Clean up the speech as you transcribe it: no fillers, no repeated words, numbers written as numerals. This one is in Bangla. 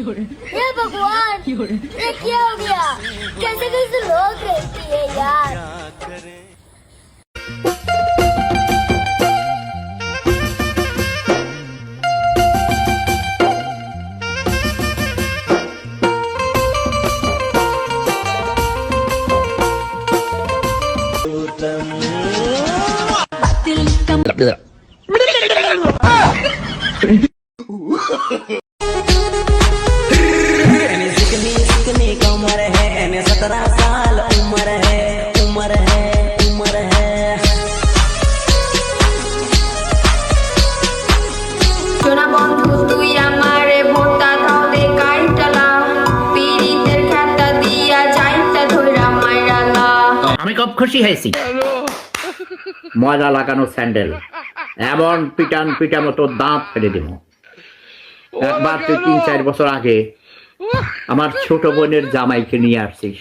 हे भगवान ये क्या हो गया कैसे कैसे लोग रहती है यार सिकनी कमर है 17 साल उम्र है সোনা বন্ধু তুই আমারে ভোটা দাও দে কাইটালা পিরিতের খাতা দিয়া যাইতা ধইরা মাইরালা আমি খুব খুশি হয়েছি ময়লা লাগানো স্যান্ডেল এমন পিটানো তোর দাঁত ফেলে দেব একবার তুই 3-4 বছর আগে আমার ছোট বোনের জামাইকে নিয়ে আসছিস